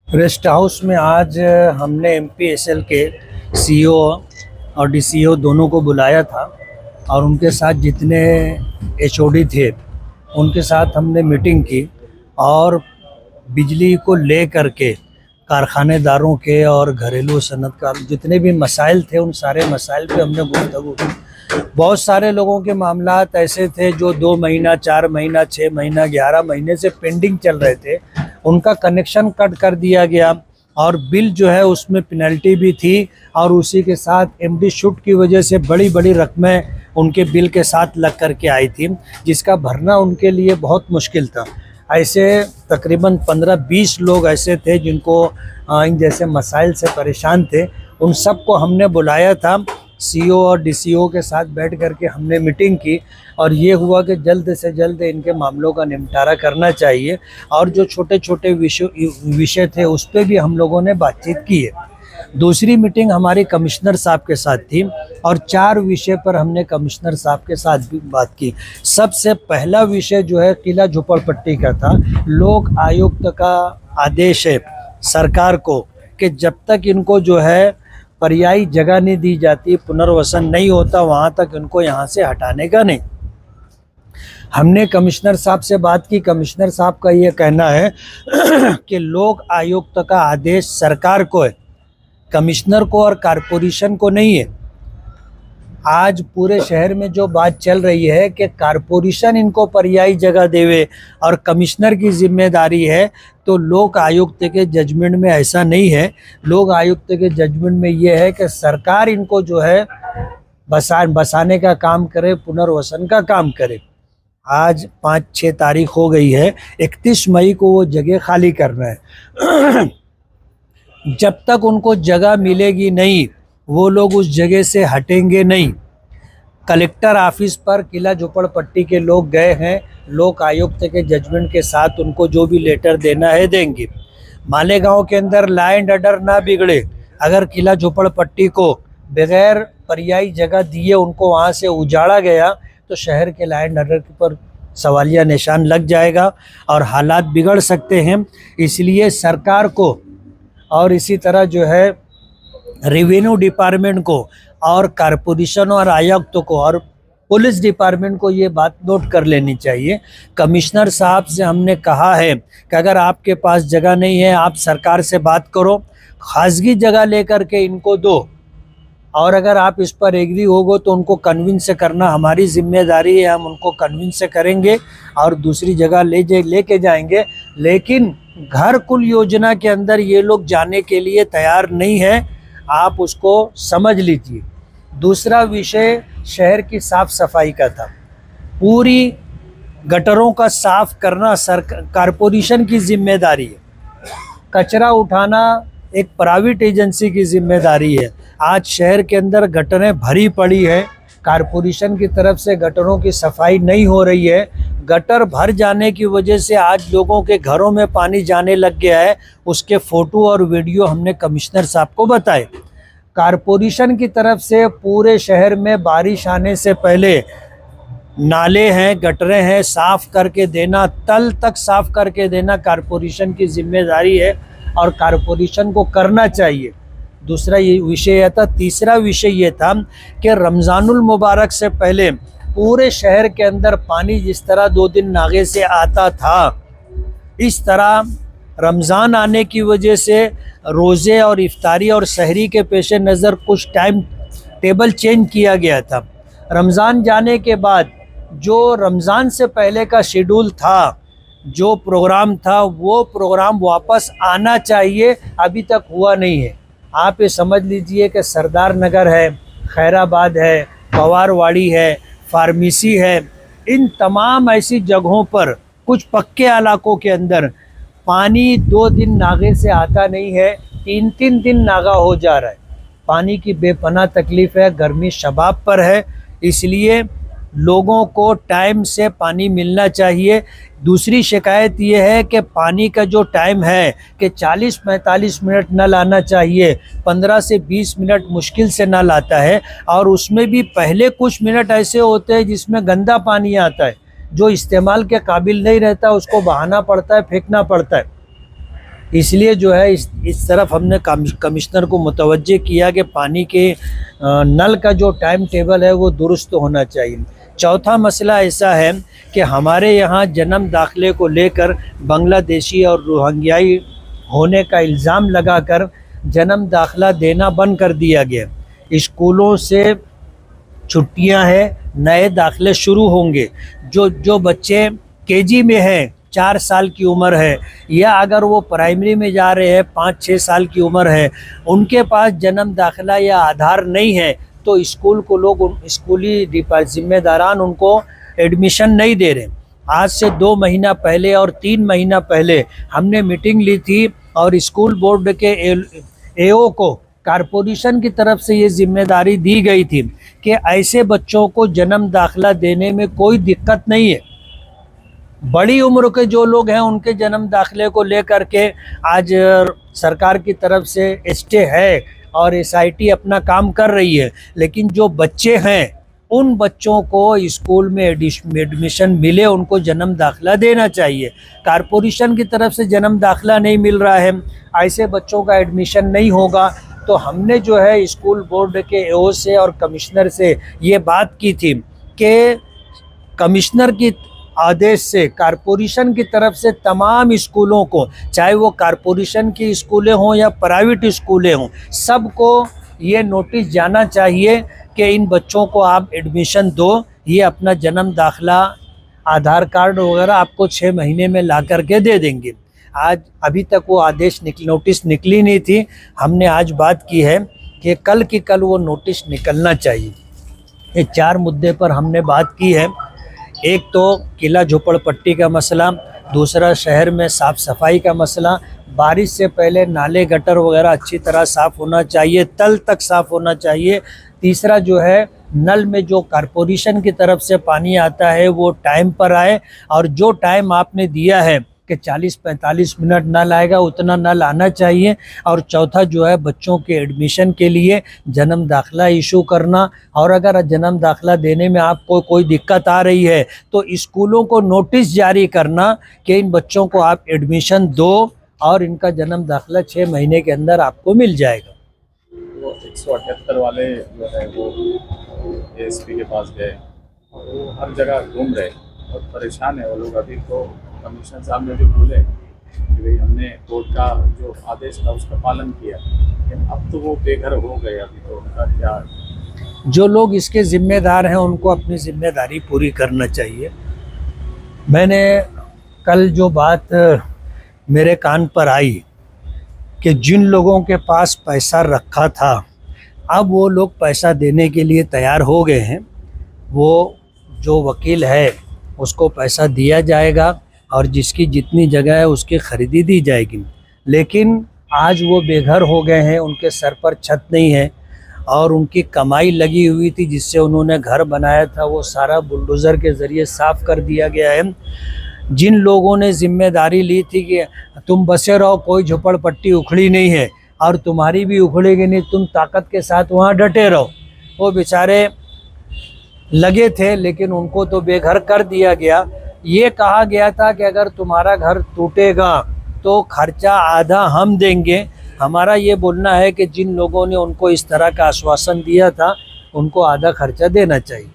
Rest house में आज हमने एमपीएसएल के सीईओ और डीसीओ दोनों को बुलाया था और उनके साथ जितने एचओडी थे उनके साथ हमने मीटिंग की और बिजली को ले करके कारखानेदारों के और घरेलू सनतकार जितने भी मसाइल थे उन सारे मसाइल पे हमने गुफ्तगू की। बहुत सारे लोगों के मामलात ऐसे थे जो 2 महीना, 4 महीना, 6 महीना, 11 महीने से पेंडिंग चल रहे थे। उनका कनेक्शन कट कर दिया गया और बिल जो है उसमें पेनल्टी भी थी और उसी के साथ एमडी शूट की वजह से बड़ी बड़ी रकमें उनके बिल के साथ लग कर के आई थी, जिसका भरना उनके लिए बहुत मुश्किल था। ऐसे तकरीबन 15-20 लोग ऐसे थे जिनको इन जैसे मसाइल से परेशान थे। उन सबको हमने बुलाया था, सीईओ और डीसीओ के साथ बैठ करके हमने मीटिंग की और ये हुआ कि जल्द से जल्द इनके मामलों का निपटारा करना चाहिए और जो छोटे छोटे विषय थे उस पर भी हम लोगों ने बातचीत की है। दूसरी मीटिंग हमारी कमिश्नर साहब के साथ थी और 4 विषय पर हमने कमिश्नर साहब के साथ भी बात की। सबसे पहला विषय जो है किला झोपड़पट्टी का था। लोक आयुक्त का आदेश है सरकार को कि जब तक इनको जो है पर्यायी जगह नहीं दी जाती, पुनर्वसन नहीं होता, वहाँ तक इनको यहाँ से हटाने का नहीं। हमने कमिश्नर साहब से बात की। कमिश्नर साहब का ये कहना है कि लोक आयुक्त का आदेश सरकार को है, कमिश्नर को और कारपोरेशन को नहीं है। आज पूरे शहर में जो बात चल रही है कि कारपोरेशन इनको पर्यायी जगह देवे और कमिश्नर की जिम्मेदारी है, तो लोक आयुक्त के जजमेंट में ऐसा नहीं है। लोक आयुक्त के जजमेंट में ये है कि सरकार इनको जो है बसाने का काम करे, पुनर्वसन का काम करे। आज 5-6 तारीख हो गई है, 31 मई को वो जगह खाली करना है। जब तक उनको जगह मिलेगी नहीं वो लोग उस जगह से हटेंगे नहीं। कलेक्टर ऑफिस पर किला झोपड़पट्टी के लोग गए हैं, लोक आयुक्त के जजमेंट के साथ उनको जो भी लेटर देना है देंगे। मालेगांव के अंदर लॉ एंड ऑर्डर ना बिगड़े, अगर किला झोपड़पट्टी को बगैर पर्यायी जगह दिए उनको वहाँ से उजाड़ा गया तो शहर के लॉ एंड ऑर्डर पर सवालिया निशान लग जाएगा और हालात बिगड़ सकते हैं। इसलिए सरकार को और इसी तरह जो है रेवेन्यू डिपार्टमेंट को और कारपोरेशन और आयुक्त को और पुलिस डिपार्टमेंट को ये बात नोट कर लेनी चाहिए। कमिश्नर साहब से हमने कहा है कि अगर आपके पास जगह नहीं है आप सरकार से बात करो, खासगी जगह लेकर के इनको दो और अगर आप इस पर एग्री होगो तो उनको कन्विंस करना हमारी जिम्मेदारी है। हम उनको कन्विंस करेंगे और दूसरी जगह लेके जाएंगे। लेकिन घर कुल योजना के अंदर ये लोग जाने के लिए तैयार नहीं है, आप उसको समझ लीजिए। दूसरा विषय शहर की साफ सफाई का था। पूरी गटरों का साफ करना कारपोरेशन की जिम्मेदारी है, कचरा उठाना एक प्राइवेट एजेंसी की जिम्मेदारी है। आज शहर के अंदर गटरें भरी पड़ी है, कारपोरेशन की तरफ से गटरों की सफाई नहीं हो रही है। गटर भर जाने की वजह से आज लोगों के घरों में पानी जाने लग गया है। उसके फ़ोटो और वीडियो हमने कमिश्नर साहब को बताए। कारपोरेशन की तरफ से पूरे शहर में बारिश आने से पहले नाले हैं, गटरें हैं, साफ़ करके देना, तल तक साफ़ करके देना कारपोरेशन की जिम्मेदारी है और कारपोरेशन को करना चाहिए। दूसरा ये विषय था। तीसरा विषय ये था कि रमज़ानुल मुबारक से पहले पूरे शहर के अंदर पानी जिस तरह 2 दिन नागे से आता था, इस तरह रमज़ान आने की वजह से रोज़े और इफ्तारी और सहरी के पेश नज़र कुछ टाइम टेबल चेंज किया गया था। रमज़ान जाने के बाद जो रमज़ान से पहले का शेड्यूल था, जो प्रोग्राम था, वो प्रोग्राम वापस आना चाहिए, अभी तक हुआ नहीं है। आप ये समझ लीजिए कि सरदार नगर है, खैराबाद है, पवारवाड़ी है, फार्मेसी है, इन तमाम ऐसी जगहों पर कुछ पक्के इलाकों के अंदर पानी 2 दिन नागे से आता नहीं है, 3-3 दिन नागा हो जा रहा है। पानी की बेपनाह तकलीफ़ है, गर्मी शबाब पर है, इसलिए लोगों को टाइम से पानी मिलना चाहिए। दूसरी शिकायत ये है कि पानी का जो टाइम है कि 40-45 मिनट नल आना चाहिए, 15 से 20 मिनट मुश्किल से नल आता है और उसमें भी पहले कुछ मिनट ऐसे होते हैं जिसमें गंदा पानी आता है, जो इस्तेमाल के काबिल नहीं रहता, उसको बहाना पड़ता है, फेंकना पड़ता है। इसलिए जो है इस तरफ हमने कमिश्नर को मुतवज्जे किया कि पानी के नल का जो टाइम टेबल है वो दुरुस्त होना चाहिए। चौथा मसला ऐसा है कि हमारे यहाँ जन्म दाखिले को लेकर बांग्लादेशी और रोहिंग्याई होने का इल्ज़ाम लगाकर जन्म दाखिला देना बंद कर दिया गया। स्कूलों से छुट्टियां हैं, नए दाखिले शुरू होंगे। जो बच्चे केजी में हैं, 4 साल की उम्र है, या अगर वो प्राइमरी में जा रहे हैं 5-6 साल की उम्र है, उनके पास जन्म दाखिला या आधार नहीं है, तो स्कूल को लोग स्कूली जिम्मेदारान उनको एडमिशन नहीं दे रहे। आज से 2 महीना पहले और 3 महीना पहले हमने मीटिंग ली थी और स्कूल बोर्ड के एओ को कारपोरेशन की तरफ से ये जिम्मेदारी दी गई थी कि ऐसे बच्चों को जन्म दाखिला देने में कोई दिक्कत नहीं है। बड़ी उम्र के जो लोग हैं उनके जन्म दाखिले को लेकर के आज सरकार की तरफ से स्टे है और एसआईटी अपना काम कर रही है, लेकिन जो बच्चे हैं उन बच्चों को स्कूल में एडमिशन मिले, उनको जन्म दाखिला देना चाहिए। कारपोरेशन की तरफ से जन्म दाखिला नहीं मिल रहा है, ऐसे बच्चों का एडमिशन नहीं होगा। तो हमने जो है स्कूल बोर्ड के एओ से और कमिश्नर से ये बात की थी कि कमिश्नर की आदेश से कारपोरेशन की तरफ से तमाम स्कूलों को, चाहे वो कारपोरेशन की स्कूलें हों या प्राइवेट स्कूलें हों, सबको ये नोटिस जाना चाहिए कि इन बच्चों को आप एडमिशन दो। ये अपना जन्म दाखिला, आधार कार्ड वगैरह आपको 6 महीने में ला करके दे देंगे। आज अभी तक वो नोटिस निकली नहीं थी। हमने आज बात की है कि कल की कल वो नोटिस निकलना चाहिए। ये 4 मुद्दे पर हमने बात की है। एक तो किला झोपड़पट्टी का मसला, दूसरा शहर में साफ़ सफाई का मसला, बारिश से पहले नाले गटर वगैरह अच्छी तरह साफ़ होना चाहिए, तल तक साफ़ होना चाहिए। तीसरा जो है नल में जो कारपोरेशन की तरफ से पानी आता है वो टाइम पर आए, और जो टाइम आपने दिया है कि 40-45 मिनट नल आएगा उतना नल आना चाहिए। और चौथा जो है बच्चों के एडमिशन के लिए जन्म दाखिला इशू करना, और अगर जन्म दाखिला देने में आपको कोई दिक्कत आ रही है तो स्कूलों को नोटिस जारी करना कि इन बच्चों को आप एडमिशन दो और इनका जन्म दाखिला 6 महीने के अंदर आपको मिल जाएगा। वो 178 वाले जो है वो एएसपी के पास गए और वो हर जगह घूम रहे और परेशान है वो लोग। अभी तो कमिश्नर साहब ने जो बोले कि भाई हमने कोर्ट का जो आदेश था उसका पालन किया, लेकिन अब तो वो बेघर हो गए। अभी तो उनका क्या, जो लोग इसके ज़िम्मेदार हैं उनको अपनी ज़िम्मेदारी पूरी करना चाहिए। मैंने कल जो बात मेरे कान पर आई कि जिन लोगों के पास पैसा रखा था अब वो लोग पैसा देने के लिए तैयार हो गए हैं। वो जो वकील है उसको पैसा दिया जाएगा और जिसकी जितनी जगह है उसकी खरीदी दी जाएगी। लेकिन आज वो बेघर हो गए हैं, उनके सर पर छत नहीं है और उनकी कमाई लगी हुई थी जिससे उन्होंने घर बनाया था, वो सारा बुलडोज़र के ज़रिए साफ़ कर दिया गया है। जिन लोगों ने जिम्मेदारी ली थी कि तुम बसे रहो, कोई झोपड़पट्टी उखड़ी नहीं है और तुम्हारी भी उखड़ेगी नहीं, तुम ताकत के साथ वहाँ डटे रहो, वो बेचारे लगे थे लेकिन उनको तो बेघर कर दिया गया। ये कहा गया था कि अगर तुम्हारा घर टूटेगा तो खर्चा आधा हम देंगे। हमारा ये बोलना है कि जिन लोगों ने उनको इस तरह का आश्वासन दिया था उनको आधा खर्चा देना चाहिए।